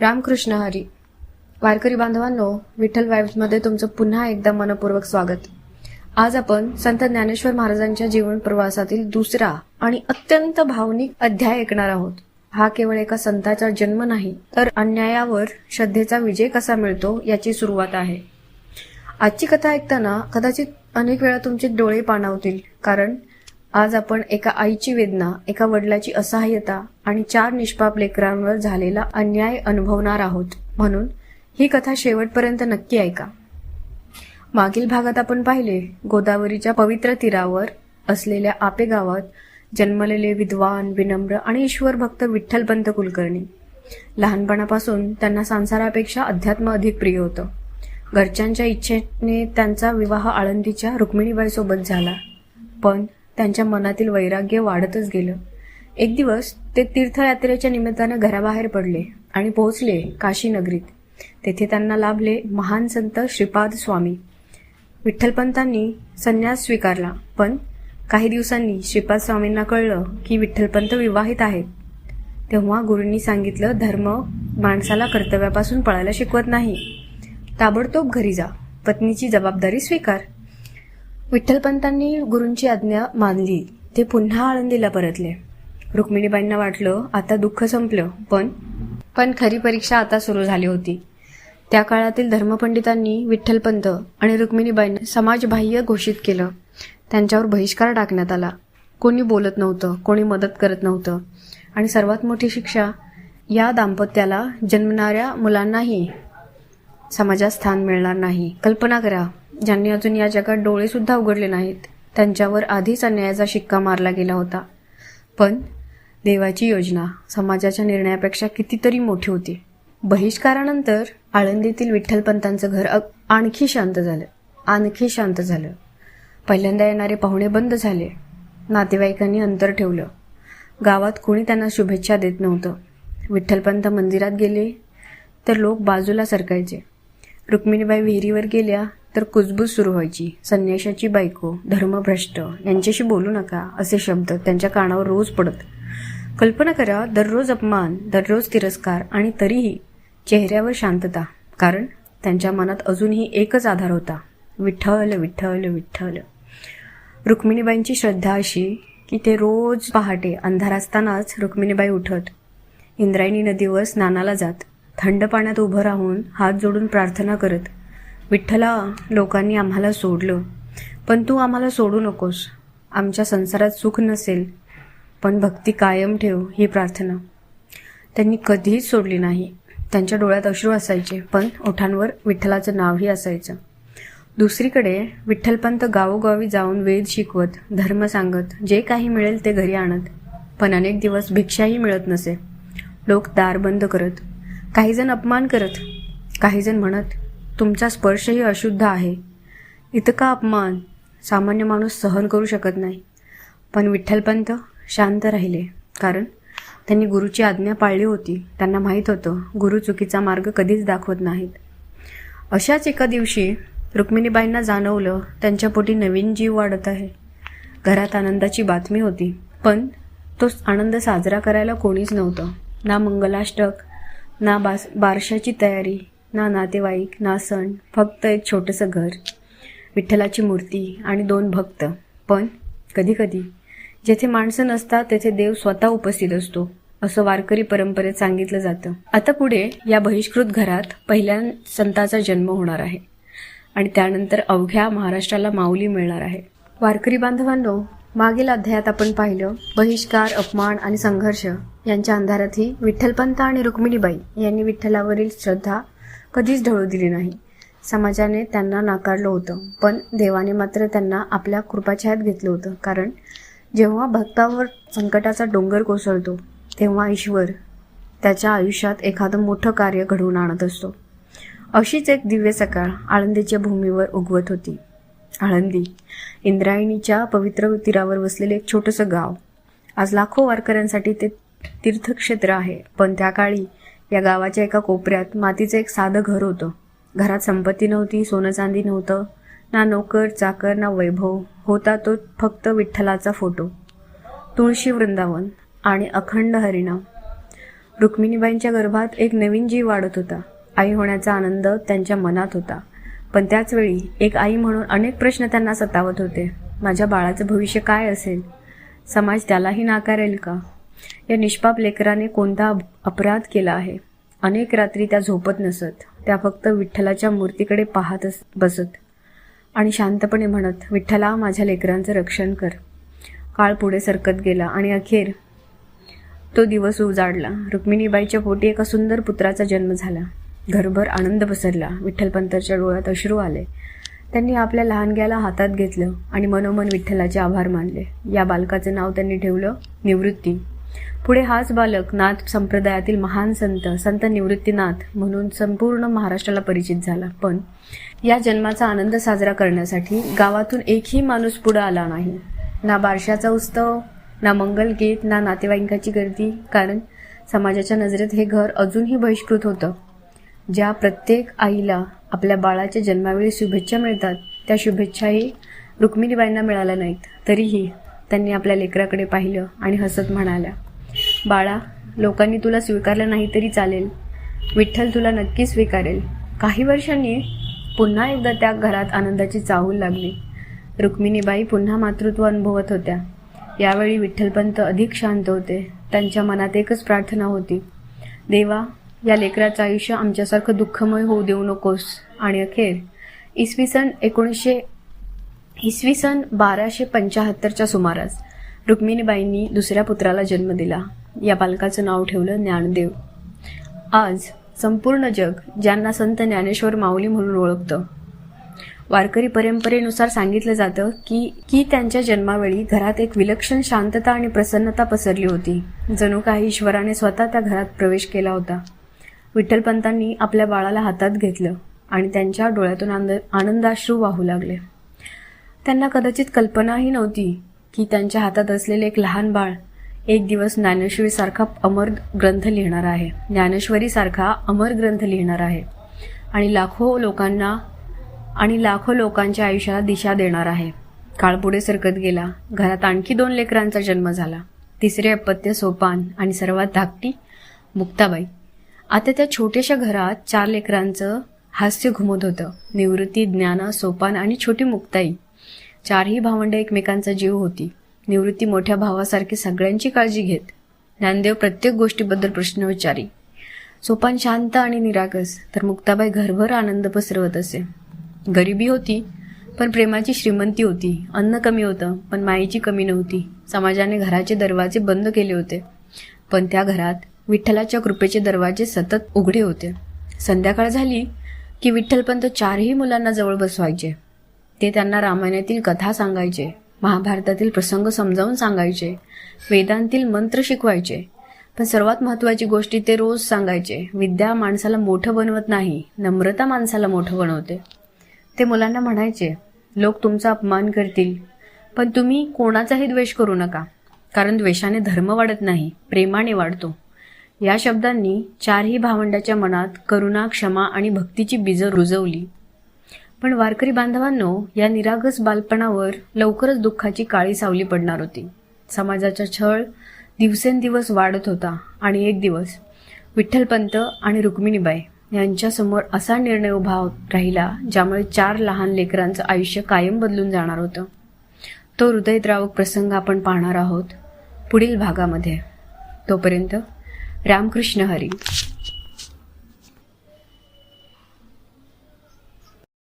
रामकृष्ण हरी. वारकरी बांधवांनो, विठ्ठल वाईब्समध्ये तुमचं पुन्हा एकदा मनपूर्वक स्वागत. आज आपण संत ज्ञानेश्वर महाराजांच्या जीवन प्रवासातील दुसरा आणि अत्यंत भावनिक अध्याय ऐकणार आहोत. हा केवळ एका संताचा जन्म नाही, तर अन्यायावर श्रद्धेचा विजय कसा मिळतो याची सुरुवात आहे. आजची कथा ऐकताना कदाचित अनेक वेळा तुमचे डोळे पाणावतील, कारण आज आपण एका आईची वेदना, एका वडिलाची असहाय्यता आणि 4 निष्पाप लेकरांवर झालेला अन्याय अनुभवणार आहोत. म्हणून ही कथा शेवटपर्यंत नक्की ऐका. मागील भागात आपण पाहिले, गोदावरीच्या पवित्र तीरावर असलेल्या आपे गावात जन्मलेले विद्वान, विनम्र आणि ईश्वरभक्त विठ्ठलपंत कुलकर्णी. लहानपणापासून त्यांना संसारापेक्षा अध्यात्म अधिक प्रिय होतं. घरच्यांच्या इच्छेने त्यांचा विवाह आळंदीच्या रुक्मिणीबाई सोबत झाला, पण त्यांच्या मनातील वैराग्य वाढतच गेलं. एक दिवस ते तीर्थयात्रेच्या निमित्तानं घराबाहेर पडले आणि पोहोचले काशी नगरीत. तेथे त्यांना लाभले महान संत श्रीपाद स्वामी. विठ्ठलपंतांनी संन्यास स्वीकारला, पण काही दिवसांनी श्रीपाद स्वामींना कळलं की विठ्ठलपंत विवाहित आहेत. तेव्हा गुरूंनी सांगितलं, धर्म माणसाला कर्तव्यापासून पळायला शिकवत नाही. ताबडतोब घरी जा, पत्नीची जबाबदारी स्वीकार. विठ्ठलपंतांनी गुरूंची आज्ञा मानली. ते पुन्हा आळंदीला परतले. रुक्मिणीबाईंना वाटलं आता दुःख संपलं, पण खरी परीक्षा आता सुरू झाली होती. त्या काळातील धर्मपंडितांनी विठ्ठलपंत आणि रुक्मिणीबाईंना समाजबाह्य घोषित केलं. त्यांच्यावर बहिष्कार टाकण्यात आला. कोणी बोलत नव्हतं, कोणी मदत करत नव्हतं. आणि सर्वात मोठी शिक्षा, या दाम्पत्याला जन्मणाऱ्या मुलांनाही समाजात स्थान मिळणार नाही. कल्पना करा, ज्यांनी अजून या जगात डोळे सुद्धा उघडले नाहीत, त्यांच्यावर आधीच अन्यायाचा शिक्का मारला गेला होता. पण देवाची योजना समाजाच्या निर्णयापेक्षा कितीतरी मोठी होती. बहिष्कारानंतर आळंदीतील विठ्ठलपंतांचं घर आणखी शांत झालं. पहिल्यांदा येणारे पाहुणे बंद झाले. नातेवाईकांनी अंतर ठेवलं. गावात कोणी त्यांना शुभेच्छा देत नव्हतं. विठ्ठलपंत मंदिरात गेले तर लोक बाजूला सरकायचे. रुक्मिणीबाई विहिरीवर गेल्या तर कुजबूज सुरू व्हायची. संन्याशाची बायको, धर्मभ्रष्ट, यांच्याशी बोलू नका असे शब्द त्यांच्या कानावर रोज पडत. कल्पना करा, दररोज अपमान, दररोज तिरस्कार, आणि तरीही चेहऱ्यावर शांतता, कारण त्यांच्या मनात अजूनही एकच आधार होता, विठ्ठल विठ्ठल विठ्ठल. रुक्मिणीबाईंची श्रद्धा अशी की ते रोज पहाटे अंधार असतानाच रुक्मिणीबाई उठत. इंद्रायणी नदीवर स्नानाला जात. थंड पाण्यात उभं राहून हात जोडून प्रार्थना करत, विठ्ठला, लोकांनी आम्हाला सोडलं, पण तू आम्हाला सोडू नकोस. आमच्या संसारात सुख नसेल, पण भक्ती कायम ठेव, ही प्रार्थना त्यांनी कधीच सोडली नाही. त्यांच्या डोळ्यात अश्रू असायचे, पण ओठांवर विठ्ठलाचं नावही असायचं. दुसरीकडे विठ्ठलपंत गावोगावी जाऊन वेद शिकवत, धर्म सांगत, जे काही मिळेल ते घरी आणत. पण अनेक दिवस भिक्षाही मिळत नसे. लोक दार बंद करत, काहीजण अपमान करत, काहीजण म्हणत, तुमचा स्पर्शही अशुद्ध आहे. इतका अपमान सामान्य माणूस सहन करू शकत नाही. पण विठ्ठलपंत शांत राहिले, कारण त्यांनी गुरुची आज्ञा पाळली होती. त्यांना माहीत होतं, गुरु चुकीचा मार्ग कधीच दाखवत नाहीत. अशाच एका दिवशी रुक्मिणीबाईंना जाणवलं, त्यांच्या पोटी नवीन जीव वाढत आहे. घरात आनंदाची बातमी होती, पण तो आनंद साजरा करायला कोणीच नव्हतं. ना मंगलाष्टक, ना बारशाची तयारी, ना नातेवाईक, ना सण. फक्त एक छोटंसं घर, विठ्ठलाची मूर्ती आणि 2 भक्त. पण कधीकधी जेथे माणसं नसतात तेथे देव स्वतः उपस्थित असतो, असं वारकरी परंपरेत सांगितलं जातं. आता पुढे या बहिष्कृत घरात पहिल्या संताचा जन्म होणार आहे आणि त्यानंतर अवघ्या महाराष्ट्राला माऊली मिळणार आहे. वारकरी बांधवांनो, मागील अध्यायात आपण पाहिलं, बहिष्कार, अपमान आणि संघर्ष यांच्या अंधारातही विठ्ठलपंत आणि रुक्मिणीबाई यांनी विठ्ठलावरील श्रद्धा कधीच ढळू दिली नाही. समाजाने त्यांना नाकारलं होतं, पण देवाने मात्र त्यांना आपल्या कृपाछायात घेतलं होतं. कारण जेव्हा भक्तावर संकटाचा डोंगर कोसळतो, तेव्हा ईश्वर त्याच्या आयुष्यात एखादं मोठं कार्य घडवून आणत असतो. अशीच एक दिव्य सकाळ आळंदीच्या भूमीवर उगवत होती. आळंदी, इंद्रायणीच्या पवित्र तीरावर वसलेले एक छोटंसं गाव. आज लाखो वारकऱ्यांसाठी ते तीर्थक्षेत्र आहे. पण त्या काळी या गावाच्या एका कोपऱ्यात मातीचं एक साधं घर होतं. घरात संपत्ती नव्हती, सोनं चांदी नव्हतं, ना नोकर चाकर, ना वैभव. होता तो फक्त विठ्ठलाचा फोटो, तुळशी वृंदावन आणि अखंड हरिनाम. रुक्मिणीबाईंच्या गर्भात एक नवीन जीव वाढत होता. आई होण्याचा आनंद त्यांच्या मनात होता, पण त्याचवेळी एक आई म्हणून अनेक प्रश्न त्यांना सतावत होते. माझ्या बाळाचं भविष्य काय असेल? समाज त्यालाही नाकारेल का? या निष्पाप लेकराने कोणता अपराध केला आहे? अनेक रात्री त्या झोपत नसत. त्या फक्त विठ्ठलाच्या मूर्तीकडे पाहत बसत आणि शांतपणे म्हणत, विठ्ठला, माझ्या लेकरांचं रक्षण कर. काळ पुढे सरकत गेला आणि अखेर तो दिवस उजाडला. रुक्मिणीबाईच्या पोटी एका सुंदर पुत्राचा जन्म झाला. घरभर आनंद पसरला. विठ्ठलपंतांच्या डोळ्यात अश्रू आले. त्यांनी आपल्या लहानग्याला हातात घेतलं आणि मनोमन विठ्ठलाचे आभार मानले. या बालकाचं नाव त्यांनी ठेवलं निवृत्ती. पुढे हाच बालक नाथ संप्रदायातील महान संत निवृत्तीनाथ म्हणून संपूर्ण महाराष्ट्राला परिचित झाला. पण या जन्माचा आनंद साजरा करण्यासाठी गावातून एकही माणूस पुढे आला नाही. ना बारशाचा उत्सव, ना मंगलगीत, ना नातेवाईकांची गर्दी. कारण समाजाच्या नजरेत हे घर अजूनही बहिष्कृत होतं. ज्या प्रत्येक आईला आपल्या बाळाच्या जन्मावेळी शुभेच्छा मिळतात, त्या शुभेच्छाही रुक्मिणीबाईंना मिळाल्या नाहीत. तरीही त्यांनी आपल्या लेकराकडे पाहिलं आणि हसत म्हणाल्या, बाळा, लोकांनी तुला स्वीकारलं नाही तरी चालेल. विठ्ठल तुला नक्की स्वीकारेल. काही वर्षांनी पुन्हा एकदा त्या घरात आनंदाची चाहूल लागली. रुक्मिणीबाई पुन्हा मातृत्व अनुभवत होत्या. यावेळी विठ्ठलपंत अधिक शांत होते. त्यांच्या मनात एकच प्रार्थना होती, देवा, या लेकराचं आयुष्य आमच्यासारखं दुःखमय होऊ देऊ नकोस. आणि अखेर इसवी सन 1275च्या सुमारास रुक्मिणीबाईंनी दुसऱ्या पुत्राला जन्म दिला. या बालकाचं नाव ठेवलं ज्ञानदेव. आज संपूर्ण जग ज्यांना संत ज्ञानेश्वर माऊली म्हणून ओळखतं. वारकरी परंपरेनुसार सांगितलं जातं की त्यांच्या जन्मावेळी घरात एक विलक्षण शांतता आणि प्रसन्नता पसरली होती. जणू काही ईश्वराने स्वतः त्या घरात प्रवेश केला होता. विठ्ठलपंतांनी आपल्या बाळाला हातात घेतलं आणि त्यांच्या डोळ्यातून आनंदाश्रू वाहू लागले. त्यांना कदाचित कल्पनाही नव्हती की त्यांच्या हातात असलेले एक लहान बाळ एक दिवस ज्ञानेश्वरीसारखा अमर ग्रंथ लिहिणार आहे. ज्ञानेश्वरीसारखा अमर ग्रंथ लिहिणार आहे आणि लाखो लोकांच्या आयुष्याला दिशा देणार आहे. काळ पुढे सरकत गेला. घरात आणखी 2 लेकरांचा जन्म झाला. तिसरे अपत्य सोपान आणि सर्वात धाकटी मुक्ताबाई. आता त्या छोट्याशा घरात 4 लेकरांचं हास्य घुमत होतं. निवृत्ती, ज्ञाना, सोपान आणि छोटी मुक्ताई. 4ही भावंड एकमेकांचा जीव होती. निवृत्ती मोठ्या भावासारखी सगळ्यांची काळजी घेत. ज्ञानदेव प्रत्येक गोष्टीबद्दल प्रश्न विचारी. सोपान शांत आणि निरागस, तर मुक्ताबाई घरभर आनंद पसरवत असे. गरिबी होती पण प्रेमाची श्रीमंती होती. अन्न कमी होतं पण मायेची कमी नव्हती. समाजाने घराचे दरवाजे बंद केले होते, पण त्या घरात विठ्ठलाच्या कृपेचे दरवाजे सतत उघडे होते. संध्याकाळ झाली की विठ्ठलपंत 4ही मुलांना जवळ बसवायचे. ते त्यांना रामायणातील कथा सांगायचे, महाभारतातील प्रसंग समजावून सांगायचे, वेदांतील मंत्र शिकवायचे. पण सर्वात महत्त्वाची गोष्टी ते रोज सांगायचे, विद्या माणसाला मोठं बनवत नाही, नम्रता माणसाला मोठं बनवते. ते मुलांना म्हणायचे, लोक तुमचा अपमान करतील, पण तुम्ही कोणाचाही द्वेष करू नका, कारण द्वेषाने धर्म वाढत नाही, प्रेमाने वाढतो. या शब्दांनी 4ही भावंडाच्या मनात करुणा, क्षमा आणि भक्तीची बीजं रुजवली. पण वारकरी बांधवांनो, या निरागस बालपणावर लवकरच दुःखाची काळी सावली पडणार होती. समाजाचा छळ दिवसेंदिवस वाढत होता आणि एक दिवस विठ्ठलपंत आणि रुक्मिणीबाई यांच्यासमोर असा निर्णय उभा राहिला, ज्यामुळे 4 लहान लेकरांचं आयुष्य कायम बदलून जाणार होतं. तो हृदयद्रावक प्रसंग आपण पाहणार आहोत पुढील भागामध्ये. तोपर्यंत रामकृष्ण हरी.